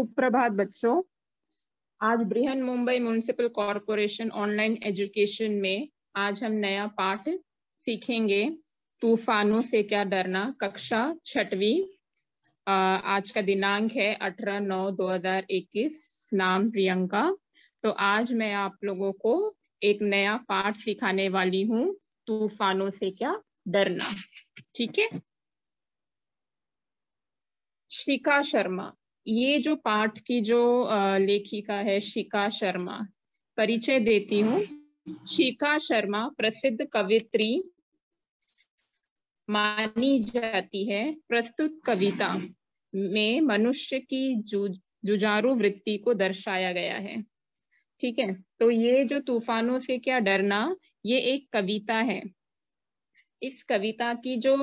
सुप्रभात बच्चों। आज Brihan Mumbai municipal corporation online education में आज हम नया पाठ सीखेंगे, तूफानों से क्या डरना, कक्षा 6वीं। आज का दिनांक है 18/9/2021। नाम प्रियंका। तो आज मैं आप लोगों को एक नया पाठ सिखाने वाली हूँ, तूफानों से क्या डरना। ठीक है। शिखा शर्मा, ये जो पाठ की जो लेखिका है शिखा शर्मा। परिचय देती हूँ। शिखा शर्मा प्रसिद्ध कवित्री मानी जाती है। प्रस्तुत कविता में मनुष्य की जुझारू वृत्ति को दर्शाया गया है। ठीक है। तो ये जो तूफानों से क्या डरना, ये एक कविता है। इस कविता की जो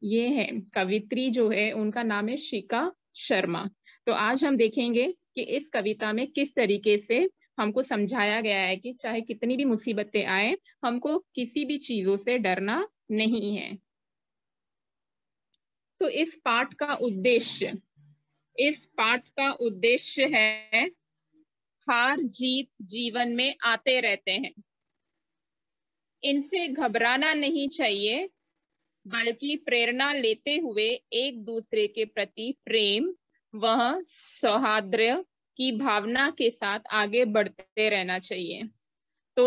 ये है कवित्री जो है, उनका नाम है शिखा शर्मा। तो आज हम देखेंगे कि इस कविता में किस तरीके से हमको समझाया गया है कि चाहे कितनी भी मुसीबतें आए, हमको किसी भी चीजों से डरना नहीं है। तो इस पाठ का उद्देश्य है, हार जीत जीवन में आते रहते हैं, इनसे घबराना नहीं चाहिए, बल्कि प्रेरणा लेते हुए एक दूसरे के प्रति प्रेम वह सौहार्द्र की भावना के साथ आगे बढ़ते रहना चाहिए। तो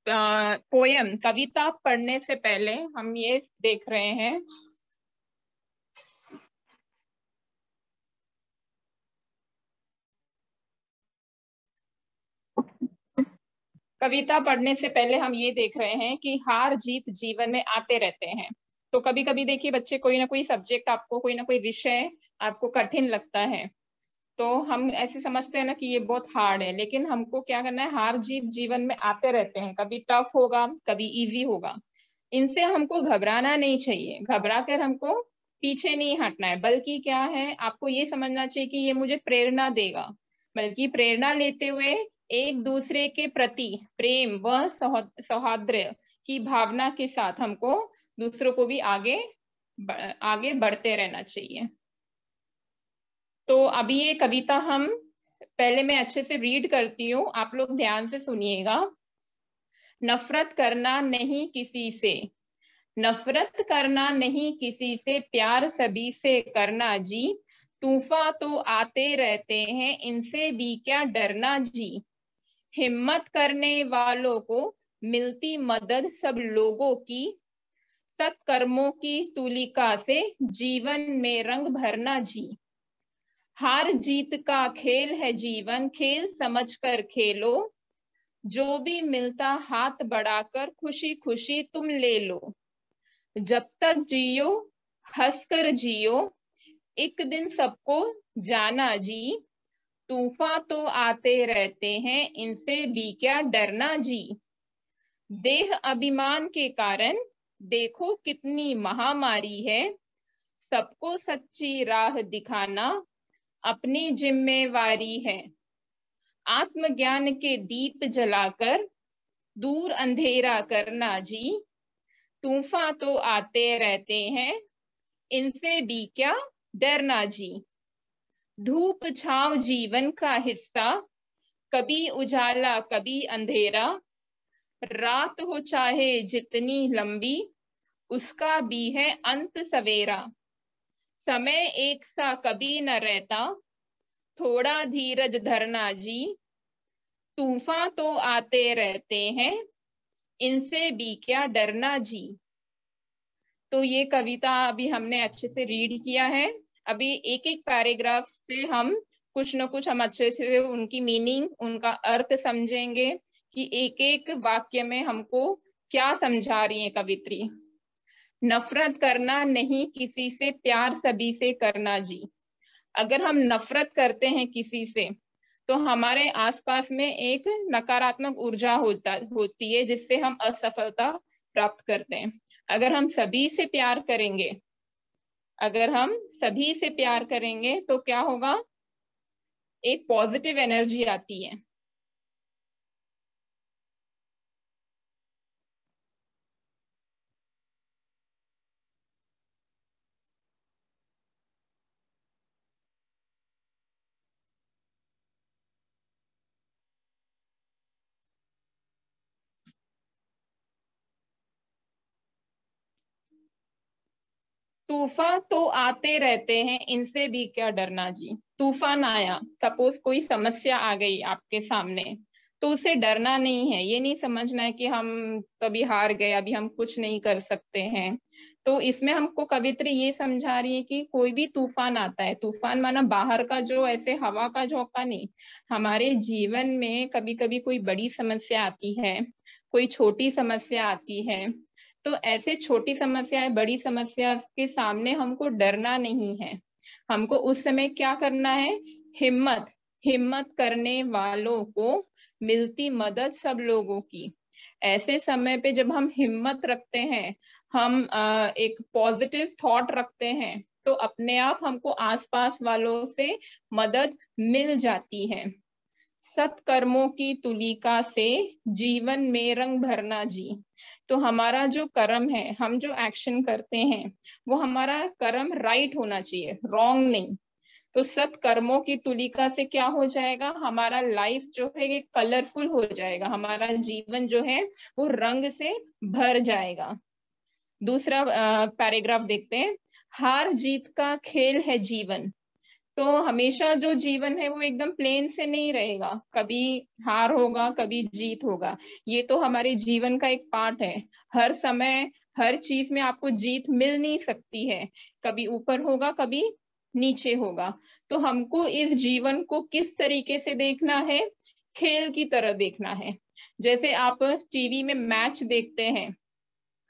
पोयम कविता पढ़ने से पहले हम ये देख रहे हैं, कविता पढ़ने से पहले हम ये देख रहे हैं कि हार जीत जीवन में आते रहते हैं। तो कभी कभी देखिए बच्चे, कोई ना कोई सब्जेक्ट आपको, कोई ना कोई विषय आपको कठिन लगता है, तो हम ऐसे समझते हैं ना कि ये बहुत हार्ड है, लेकिन हमको क्या करना है, हार जीत जीवन में आते रहते हैं। कभी टफ होगा, कभी इजी होगा। इनसे हमको घबराना नहीं चाहिए, घबरा कर हमको पीछे नहीं हटना है, बल्कि क्या है, आपको ये समझना चाहिए कि ये मुझे प्रेरणा देगा, बल्कि प्रेरणा लेते हुए एक दूसरे के प्रति प्रेम व सौहार्द्र की भावना के साथ हमको दूसरों को भी आगे बढ़ते रहना चाहिए। तो अभी ये कविता हम पहले मैं अच्छे से रीड करती हूँ, आप लोग ध्यान से सुनिएगा। नफरत करना नहीं किसी से, नफरत करना नहीं किसी से, प्यार सभी से करना जी। तूफान तो आते रहते हैं, इनसे भी क्या डरना जी। हिम्मत करने वालों को मिलती मदद सब लोगों की, सत्कर्मों की तुलिका से जीवन में रंग भरना जी। हार जीत का खेल है जीवन, खेल समझकर खेलो, जो भी मिलता हाथ बढ़ाकर खुशी खुशी तुम ले लो। जब तक जियो हंसकर जियो, एक दिन सबको जाना जी। तूफान तो आते रहते हैं, इनसे भी क्या डरना जी। देह अभिमान के कारण देखो कितनी महामारी है, सबको सच्ची राह दिखाना अपनी जिम्मेवारी है। आत्मज्ञान के दीप जलाकर दूर अंधेरा करना जी। तूफान तो आते रहते हैं, इनसे भी क्या डरना जी। धूप छांव जीवन का हिस्सा, कभी उजाला कभी अंधेरा, रात हो चाहे जितनी लंबी, उसका भी है अंत सवेरा। समय एक सा कभी न रहता, थोड़ा धीरज धरना जी। तूफान तो आते रहते हैं, इनसे भी क्या डरना जी। तो ये कविता अभी हमने अच्छे से रीड किया है। अभी एक एक पैराग्राफ से हम कुछ न कुछ हम अच्छे से उनकी मीनिंग, उनका अर्थ समझेंगे कि एक एक वाक्य में हमको क्या समझा रही है कवित्री। नफरत करना नहीं किसी से, प्यार सभी से करना जी। अगर हम नफरत करते हैं किसी से, तो हमारे आसपास में एक नकारात्मक ऊर्जा होती है, जिससे हम असफलता प्राप्त करते हैं। अगर हम सभी से प्यार करेंगे, अगर हम सभी से प्यार करेंगे तो क्या होगा, एक पॉजिटिव एनर्जी आती है। तूफान तो आते रहते हैं, इनसे भी क्या डरना जी। तूफान आया, सपोज कोई समस्या आ गई आपके सामने, तो उसे डरना नहीं है, ये नहीं समझना है कि हम तभी हार गए, अभी हम कुछ नहीं कर सकते हैं। तो इसमें हमको कवित्री ये समझा रही है कि कोई भी तूफान आता है, तूफान माना बाहर का जो ऐसे हवा का झोंका नहीं, हमारे जीवन में कभी कभी कोई बड़ी समस्या आती है, कोई छोटी समस्या आती है। तो ऐसे छोटी समस्या बड़ी समस्या के सामने हमको डरना नहीं है, हमको उस समय क्या करना है, हिम्मत। हिम्मत करने वालों को मिलती मदद सब लोगों की। ऐसे समय पे जब हम हिम्मत रखते हैं, हम एक पॉजिटिव थॉट रखते हैं, तो अपने आप हमको आसपास वालों से मदद मिल जाती है। सत्कर्मों की तुलिका से जीवन में रंग भरना जी। तो हमारा जो कर्म है, हम जो एक्शन करते हैं, वो हमारा कर्म राइट होना चाहिए, रॉन्ग नहीं। तो सत्कर्मों की तुलिका से क्या हो जाएगा, हमारा लाइफ जो है ये कलरफुल हो जाएगा, हमारा जीवन जो है वो रंग से भर जाएगा। दूसरा पैराग्राफ देखते हैं। हार जीत का खेल है जीवन। तो हमेशा जो जीवन है वो एकदम प्लेन से नहीं रहेगा, कभी हार होगा, कभी जीत होगा। ये तो हमारे जीवन का एक पार्ट है। हर समय हर चीज में आपको जीत मिल नहीं सकती है, कभी ऊपर होगा, कभी नीचे होगा। तो हमको इस जीवन को किस तरीके से देखना है, खेल की तरह देखना है। जैसे आप टीवी में मैच देखते हैं,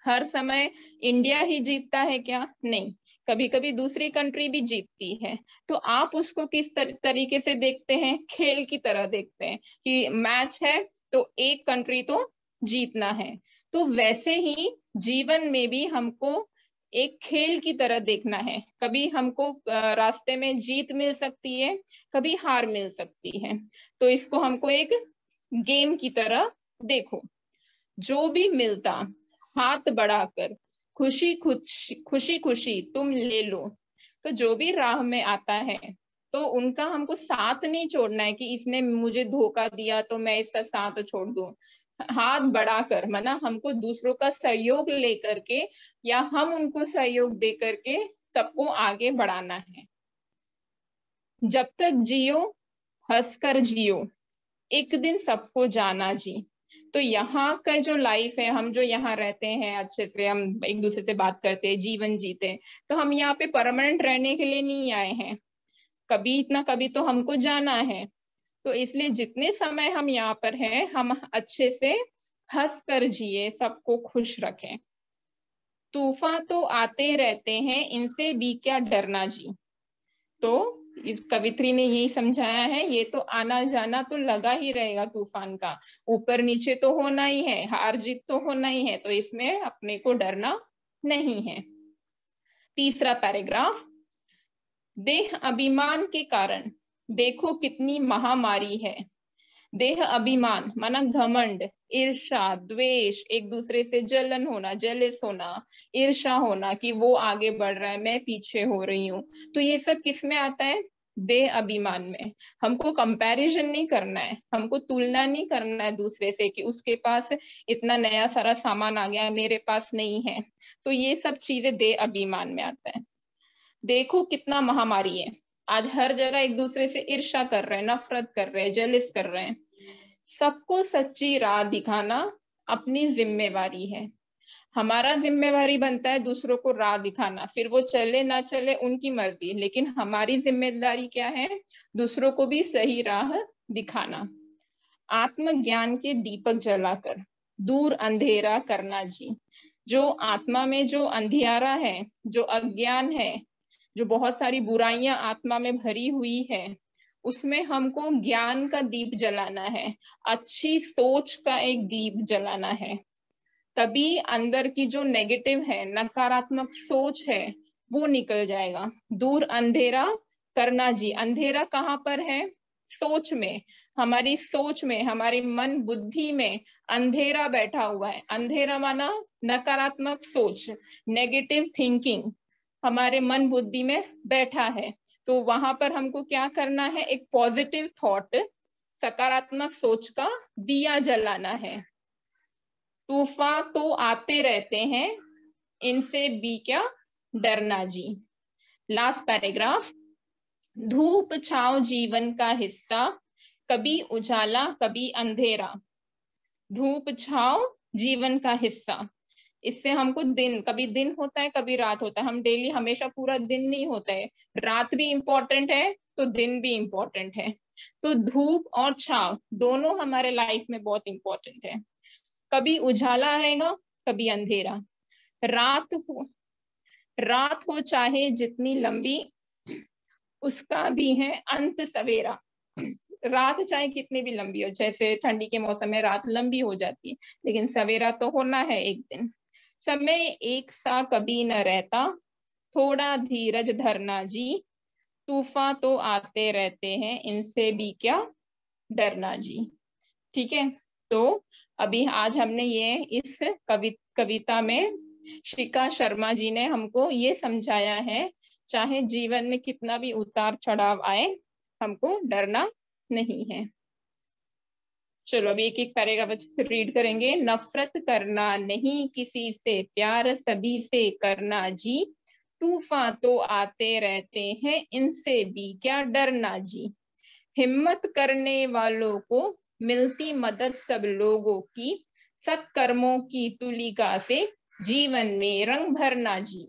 हर समय इंडिया ही जीतता है क्या, नहीं, कभी कभी दूसरी कंट्री भी जीतती है। तो आप उसको किस तरीके से देखते हैं, खेल की तरह देखते हैं कि मैच है तो एक कंट्री तो जीतना है। तो वैसे ही जीवन में भी हमको एक खेल की तरह देखना है। कभी हमको रास्ते में जीत मिल सकती है, कभी हार मिल सकती है। तो इसको हमको एक गेम की तरह देखो। जो भी मिलता हाथ बढ़ाकर खुशी खुशी खुशी खुशी तुम ले लो। तो जो भी राह में आता है, तो उनका हमको साथ नहीं छोड़ना है कि इसने मुझे धोखा दिया तो मैं इसका साथ छोड़ दूं। हाथ बढ़ाकर माना हमको दूसरों का सहयोग लेकर के, या हम उनको सहयोग दे करके सबको आगे बढ़ाना है। जब तक जियो हंसकर जियो, एक दिन सबको जाना जी। तो यहाँ का जो लाइफ है, हम जो यहाँ रहते हैं, अच्छे से हम एक दूसरे से बात करते हैं, जीवन जीते हैं, तो हम यहाँ पे परमानेंट रहने के लिए नहीं आए हैं, कभी इतना कभी तो हमको जाना है। तो इसलिए जितने समय हम यहाँ पर हैं, हम अच्छे से हंस कर जिए, सबको खुश रखें। तूफान तो आते रहते हैं, इनसे भी क्या डरना जी। तो इस कवित्री ने यही समझाया है, ये तो आना जाना तो लगा ही रहेगा तूफान का, ऊपर नीचे तो होना ही है, हार जीत तो होना ही है, तो इसमें अपने को डरना नहीं है। तीसरा पैराग्राफ। देह अभिमान के कारण देखो कितनी महामारी है। देह अभिमान माना घमंड, ईर्ष्या, द्वेष, एक दूसरे से जलन होना, जेलस होना, ईर्ष्या होना कि वो आगे बढ़ रहा है, मैं पीछे हो रही हूँ। तो ये सब किस में आता है, देह अभिमान में। हमको कंपैरिजन नहीं करना है, हमको तुलना नहीं करना है दूसरे से कि उसके पास इतना नया सारा सामान आ गया, मेरे पास नहीं है। तो ये सब चीजें देह अभिमान में आता है। देखो कितना महामारी है, आज हर जगह एक दूसरे से ईर्ष्या कर रहे हैं, नफरत कर रहे हैं, जेलिस कर रहे हैं। सबको सच्ची राह दिखाना अपनी जिम्मेवारी है। हमारा जिम्मेवारी बनता है दूसरों को राह दिखाना, फिर वो चले ना चले उनकी मर्जी, लेकिन हमारी जिम्मेदारी क्या है, दूसरों को भी सही राह दिखाना। आत्मज्ञान के दीपक जलाकर दूर अंधेरा करना जी। जो आत्मा में जो अंधियारा है, जो अज्ञान है, जो बहुत सारी बुराइयां आत्मा में भरी हुई है, उसमें हमको ज्ञान का दीप जलाना है, अच्छी सोच का एक दीप जलाना है। तभी अंदर की जो नेगेटिव है, नकारात्मक सोच है, वो निकल जाएगा। दूर अंधेरा करना जी। अंधेरा कहाँ पर है, सोच में। हमारी सोच में, हमारी मन बुद्धि में अंधेरा बैठा हुआ है। अंधेरा माना नकारात्मक सोच, नेगेटिव थिंकिंग हमारे मन बुद्धि में बैठा है। तो वहां पर हमको क्या करना है, एक पॉजिटिव थॉट, सकारात्मक सोच का दिया जलाना है। तूफान तो आते रहते हैं, इनसे भी क्या डरना जी। लास्ट पैराग्राफ, धूप छांव जीवन का हिस्सा, कभी उजाला कभी अंधेरा। धूप छांव जीवन का हिस्सा, इससे हमको दिन, कभी दिन होता है कभी रात होता है, हम डेली हमेशा पूरा दिन नहीं होता है, रात भी इंपॉर्टेंट है तो दिन भी इंपॉर्टेंट है। तो धूप और छांव दोनों हमारे लाइफ में बहुत इंपॉर्टेंट है। कभी उजाला आएगा कभी अंधेरा, रात हो, रात हो चाहे जितनी लंबी, उसका भी है अंत सवेरा। रात चाहे कितनी भी लंबी हो, जैसे ठंडी के मौसम में रात लंबी हो जाती है, लेकिन सवेरा तो होना है एक दिन। समय एक सा कभी न रहता, थोड़ा धीरज धरना जी, तूफान तो आते रहते हैं, इनसे भी क्या डरना जी। ठीक है, तो अभी आज हमने ये इस कविता में श्रीका शर्मा जी ने हमको ये समझाया है, चाहे जीवन में कितना भी उतार चढ़ाव आए, हमको डरना नहीं है। चलो अभी एक एक पैराग्राफ रीड करेंगे। नफरत करना नहीं किसी से, प्यार सभी से करना जी, तूफान तो आते रहते हैं, इनसे भी क्या डरना जी। हिम्मत करने वालों को मिलती मदद सब लोगों की, सत्कर्मों की तुलिका से जीवन में रंग भरना जी।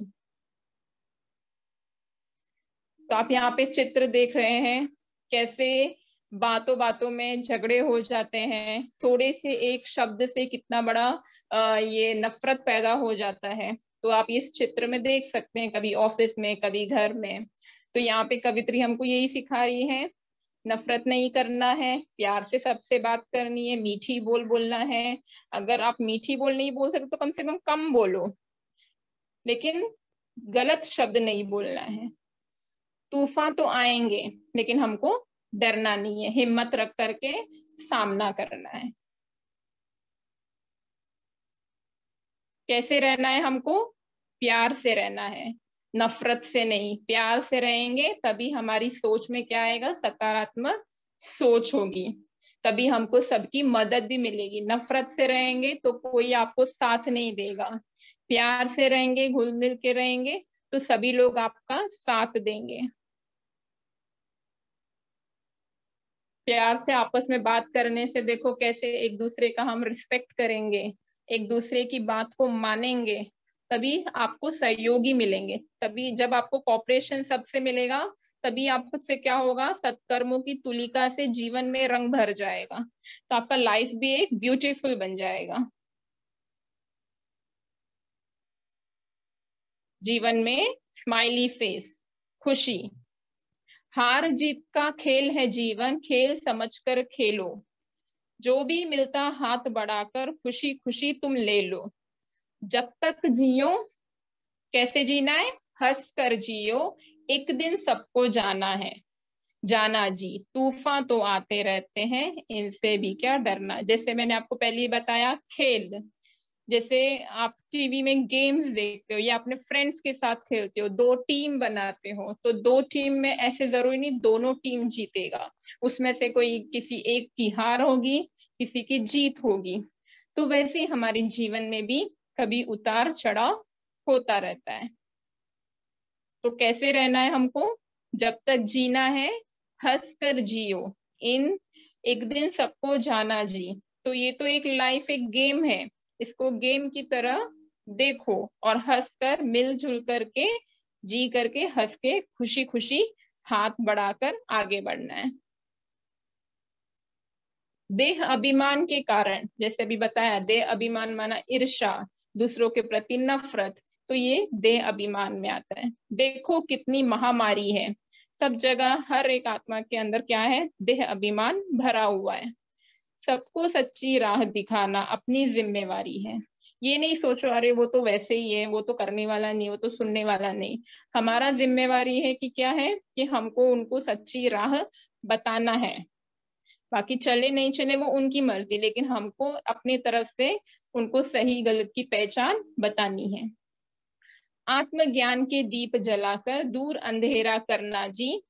तो आप यहाँ पे चित्र देख रहे हैं कैसे बातों बातों में झगड़े हो जाते हैं, थोड़े से एक शब्द से कितना बड़ा ये नफरत पैदा हो जाता है। तो आप इस चित्र में देख सकते हैं, कभी ऑफिस में कभी घर में। तो यहाँ पे कवित्री हमको यही सिखा रही है, नफरत नहीं करना है, प्यार से सबसे बात करनी है, मीठी बोल बोलना है। अगर आप मीठी बोल नहीं बोल सकते तो कम से कम बोलो, लेकिन गलत शब्द नहीं बोलना है। तूफान तो आएंगे लेकिन हमको डरना नहीं है, हिम्मत रख करके सामना करना है। कैसे रहना है हमको? प्यार से रहना है, नफरत से नहीं। प्यार से रहेंगे तभी हमारी सोच में क्या आएगा, सकारात्मक सोच होगी, तभी हमको सबकी मदद भी मिलेगी। नफरत से रहेंगे तो कोई आपको साथ नहीं देगा, प्यार से रहेंगे, घुल मिल के रहेंगे तो सभी लोग आपका साथ देंगे। प्यार से आपस में बात करने से देखो कैसे एक दूसरे का हम रिस्पेक्ट करेंगे, एक दूसरे की बात को मानेंगे, तभी आपको सहयोगी मिलेंगे। तभी जब आपको कॉपरेशन सबसे मिलेगा, तभी आपसे क्या होगा, सत्कर्मों की तुलिका से जीवन में रंग भर जाएगा, तो आपका लाइफ भी एक ब्यूटीफुल बन जाएगा। जीवन में स्माइली फेस, खुशी। हार जीत का खेल है जीवन, खेल समझकर खेलो, जो भी मिलता हाथ बढ़ाकर खुशी खुशी तुम ले लो। जब तक जियो, कैसे जीना है, हंस कर जियो, एक दिन सबको जाना है, जाना जी। तूफान तो आते रहते हैं, इनसे भी क्या डरना। जैसे मैंने आपको पहले ही बताया, खेल, जैसे आप टीवी में गेम्स देखते हो या अपने फ्रेंड्स के साथ खेलते हो, दो टीम बनाते हो, तो दो टीम में ऐसे जरूरी नहीं दोनों टीम जीतेगा, उसमें से कोई किसी एक की हार होगी, किसी की जीत होगी। तो वैसे ही हमारे जीवन में भी कभी उतार चढ़ाव होता रहता है। तो कैसे रहना है हमको, जब तक जीना है हंस कर जियो, इन एक दिन सबको जाना जी। तो ये तो एक लाइफ एक गेम है, इसको गेम की तरह देखो और हंस कर मिलजुल करके जी करके हंस के खुशी खुशी हाथ बढ़ाकर आगे बढ़ना है। देह अभिमान के कारण, जैसे अभी बताया, देह अभिमान माना ईर्ष्या, दूसरों के प्रति नफरत, तो ये देह अभिमान में आता है। देखो कितनी महामारी है, सब जगह हर एक आत्मा के अंदर क्या है, देह अभिमान भरा हुआ है। सबको सच्ची राह दिखाना अपनी जिम्मेवारी है। ये नहीं सोचो अरे वो तो वैसे ही है, वो तो करने वाला नहीं, वो तो सुनने वाला नहीं। हमारा जिम्मेवारी है कि क्या है, कि हमको उनको सच्ची राह बताना है। बाकी चले नहीं चले वो उनकी मर्जी, लेकिन हमको अपनी तरफ से उनको सही गलत की पहचान बतानी है। आत्मज्ञान के दीप जलाकर दूर अंधेरा करना जी,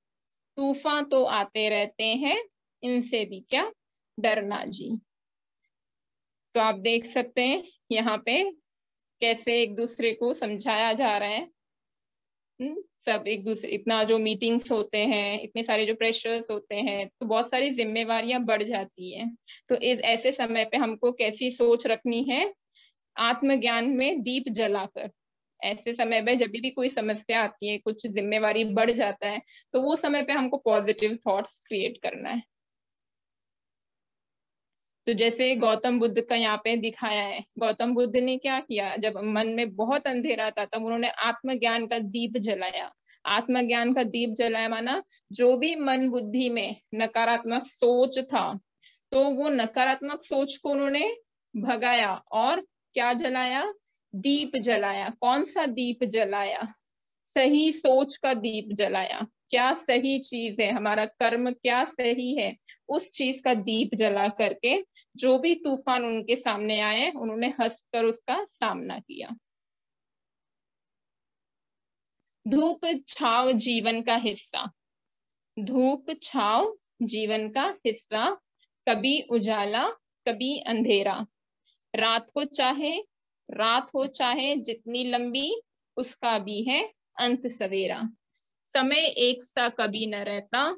तूफान तो आते रहते हैं, इनसे भी क्या डरना जी। तो आप देख सकते हैं यहाँ पे कैसे एक दूसरे को समझाया जा रहा है। सब एक दूसरे, इतना जो मीटिंग्स होते हैं, इतने सारे जो प्रेशर्स होते हैं, तो बहुत सारी जिम्मेवारियां बढ़ जाती हैं। तो इस ऐसे समय पे हमको कैसी सोच रखनी है? आत्मज्ञान में दीप जलाकर। ऐसे समय में जब भी कोई समस्या आती है, कुछ जिम्मेवारी बढ़ जाता है, तो वो समय पे हमको पॉजिटिव थॉट्स क्रिएट करना है। तो जैसे गौतम बुद्ध का यहाँ पे दिखाया है, गौतम बुद्ध ने क्या किया, जब मन में बहुत अंधेरा था तब उन्होंने आत्मज्ञान का दीप जलाया। आत्मज्ञान का दीप जलाया माना जो भी मन बुद्धि में नकारात्मक सोच था, तो वो नकारात्मक सोच को उन्होंने भगाया और क्या जलाया? दीप जलाया। कौन सा दीप जलाया? सही सोच का दीप जलाया। क्या सही चीज है, हमारा कर्म क्या सही है, उस चीज का दीप जला करके जो भी तूफान उनके सामने आए, उन्होंने हंसकर उसका सामना किया। धूप छाव जीवन का हिस्सा। धूप छाव जीवन का हिस्सा, कभी उजाला कभी अंधेरा। रात हो चाहे जितनी लंबी, उसका भी है अंत सवेरा। समय एक सा कभी न रहता,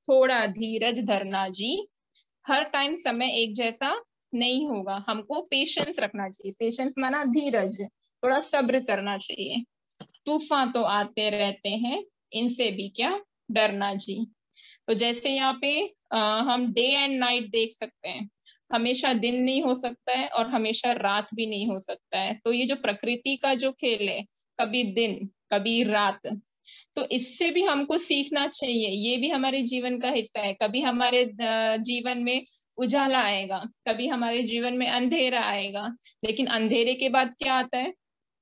थोड़ा धीरज धरना जी। हर टाइम समय एक जैसा नहीं होगा, हमको पेशेंस रखना चाहिए। पेशेंस माना धीरज, थोड़ा सब्र करना चाहिए। तूफान तो आते रहते हैं, इनसे भी क्या डरना जी। तो जैसे यहाँ पे हम डे एंड नाइट देख सकते हैं, हमेशा दिन नहीं हो सकता है और हमेशा रात भी नहीं हो सकता है। तो ये जो प्रकृति का जो खेल है, कभी दिन कभी रात, तो इससे भी हमको सीखना चाहिए। ये भी हमारे जीवन का हिस्सा है। कभी हमारे जीवन में उजाला आएगा, कभी हमारे जीवन में अंधेरा आएगा, लेकिन अंधेरे के बाद क्या आता है?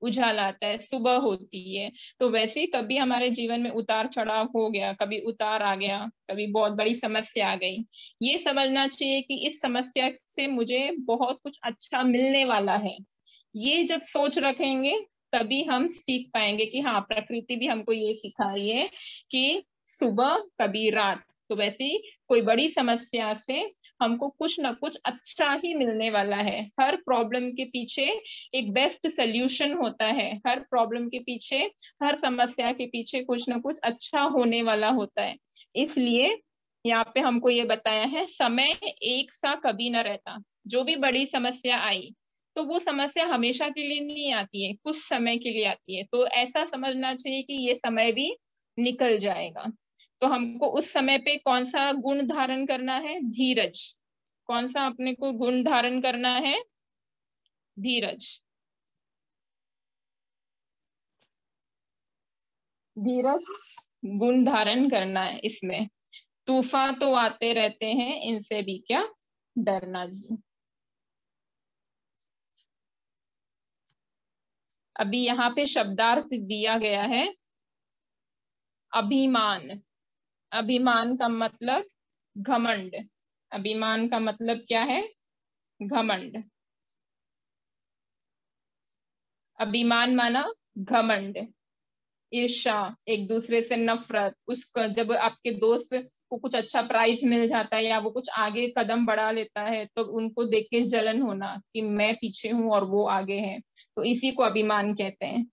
उजाला आता है, सुबह होती है। तो वैसे ही कभी हमारे जीवन में उतार चढ़ाव हो गया, कभी उतार आ गया, कभी बहुत बड़ी समस्या आ गई। ये समझना चाहिए कि इस समस्या से मुझे बहुत कुछ अच्छा मिलने वाला है। ये जब सोच रखेंगे तभी हम सीख पाएंगे कि हाँ, प्रकृति भी हमको ये सिखा रही है कि सुबह कभी रात। तो वैसे ही कोई बड़ी समस्या से हमको कुछ ना कुछ अच्छा ही मिलने वाला है। हर प्रॉब्लम के पीछे एक बेस्ट सोल्यूशन होता है। हर प्रॉब्लम के पीछे, हर समस्या के पीछे कुछ ना कुछ अच्छा होने वाला होता है। इसलिए यहाँ पे हमको ये बताया है, समय एक सा कभी ना रहता। जो भी बड़ी समस्या आई, तो वो समस्या हमेशा के लिए नहीं आती है, कुछ समय के लिए आती है। तो ऐसा समझना चाहिए कि ये समय भी निकल जाएगा। तो हमको उस समय पे कौन सा गुण धारण करना है? धीरज। कौन सा अपने को गुण धारण करना है? धीरज। धीरज गुण धारण करना है इसमें। तूफान तो आते रहते हैं, इनसे भी क्या डरना जी। अभी यहाँ पे शब्दार्थ दिया गया है, अभिमान। अभिमान का मतलब घमंड। अभिमान का मतलब क्या है? घमंड। अभिमान माना घमंड, ईर्ष्या, एक दूसरे से नफरत। उसका जब आपके दोस्त को कुछ अच्छा प्राइज मिल जाता है या वो कुछ आगे कदम बढ़ा लेता है, तो उनको देख के जलन होना कि मैं पीछे हूं और वो आगे है। तो इसी को अभिमान कहते हैं।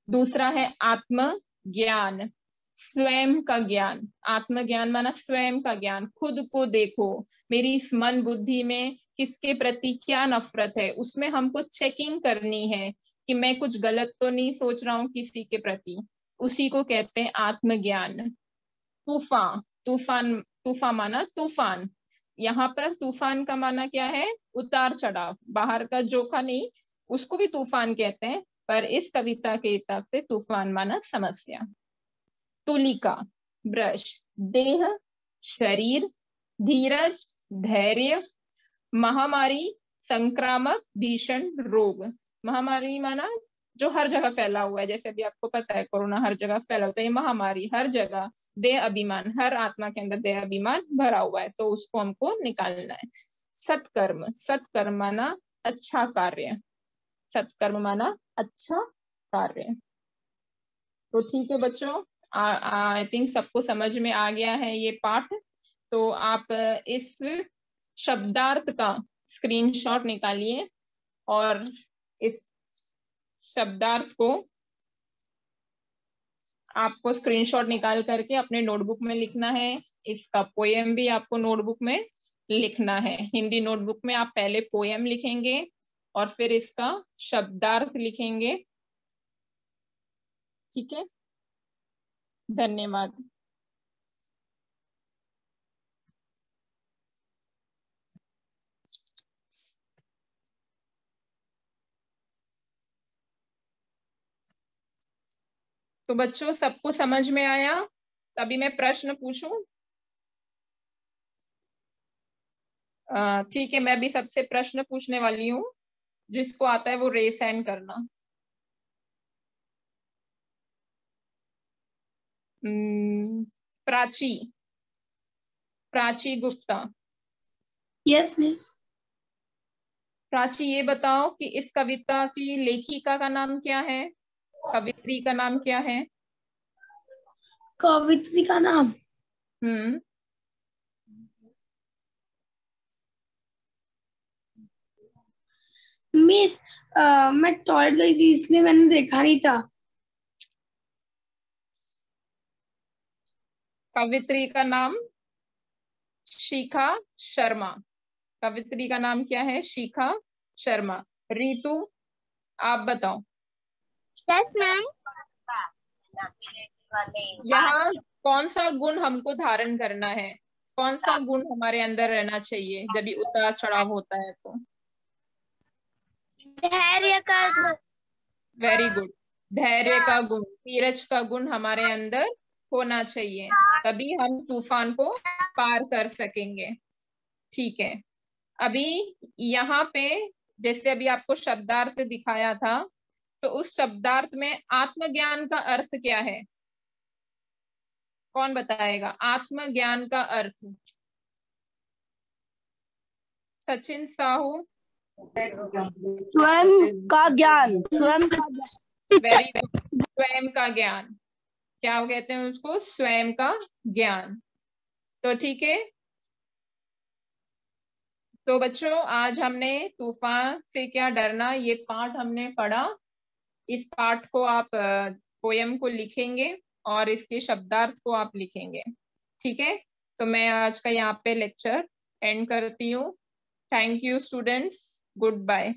दूसरा है आत्म ज्ञान, स्वयं का ज्ञान। आत्मज्ञान माना स्वयं का ज्ञान। खुद को देखो, मेरी इस मन बुद्धि में किसके प्रति क्या नफरत है, उसमें हमको चेकिंग करनी है कि मैं कुछ गलत तो नहीं सोच रहा हूँ किसी के प्रति। उसी को कहते हैं आत्मज्ञान। तूफान, तूफान, तूफान माना तूफान। यहाँ पर तूफान का माना क्या है? उतार चढ़ाव, बाहर का जोखा नहीं, उसको भी तूफान कहते हैं। पर इस कविता के हिसाब से तूफान माना समस्या। तुलिका, ब्रश। देह, शरीर। धीरज, धैर्य। महामारी, संक्रामक भीषण रोग। महामारी माना जो हर जगह फैला हुआ है, जैसे अभी आपको पता है कोरोना हर जगह फैला होता है, ये महामारी हर जगह। देह अभिमान, हर आत्मा के अंदर देह अभिमान भरा हुआ है, तो उसको हमको निकालना है। सत्कर्म, सत्कर्म माना अच्छा कार्य। सत्कर्म माना अच्छा कार्य। तो ठीक है बच्चों, आई थिंक सबको समझ में आ गया है ये पाठ। तो आप इस शब्दार्थ का स्क्रीनशॉट निकालिए और इस शब्दार्थ को आपको स्क्रीनशॉट निकाल करके अपने नोटबुक में लिखना है। इसका पोएम भी आपको नोटबुक में लिखना है। हिंदी नोटबुक में आप पहले पोएम लिखेंगे और फिर इसका शब्दार्थ लिखेंगे। ठीक है, धन्यवाद। तो बच्चों सबको समझ में आया? अभी मैं प्रश्न पूछूं? ठीक है, मैं भी सबसे प्रश्न पूछने वाली हूँ। जिसको आता है वो रेस हैंड करना। प्राची, प्राची गुप्ता। Yes miss. प्राची, ये बताओ कि इस कविता की लेखिका का नाम क्या है? कवित्री का नाम क्या है? कवित्री का नाम हम्म मिस, मैं टॉयलेट गई थी इसलिए मैंने देखा नहीं था। कवित्री का नाम शिखा शर्मा। कवित्री का नाम क्या है? शिखा शर्मा। रीतु, आप बताओ। Yes ma'am. यहाँ कौन सा गुण हमको धारण करना है? कौन सा गुण हमारे अंदर रहना चाहिए जब भी उतार चढ़ाव होता है तो? धैर्य का। Very good. धैर्य का गुण, धीरज का गुण हमारे अंदर होना चाहिए, तभी हम तूफान को पार कर सकेंगे। ठीक है, अभी यहाँ पे जैसे अभी आपको शब्दार्थ दिखाया था, तो उस शब्दार्थ में आत्मज्ञान का अर्थ क्या है? कौन बताएगा आत्मज्ञान का अर्थ? सचिन साहू। स्वयं का ज्ञान, स्वयं का ज्ञान। Very good. स्वयं का ज्ञान, क्या कहते हैं उसको? स्वयं का ज्ञान। तो ठीक है, तो बच्चों आज हमने तूफान से क्या डरना ये पाठ हमने पढ़ा। इस पाठ को आप पोयम को लिखेंगे और इसके शब्दार्थ को आप लिखेंगे। ठीक है, तो मैं आज का यहाँ पे लेक्चर एंड करती हूँ। Thank you students, good bye.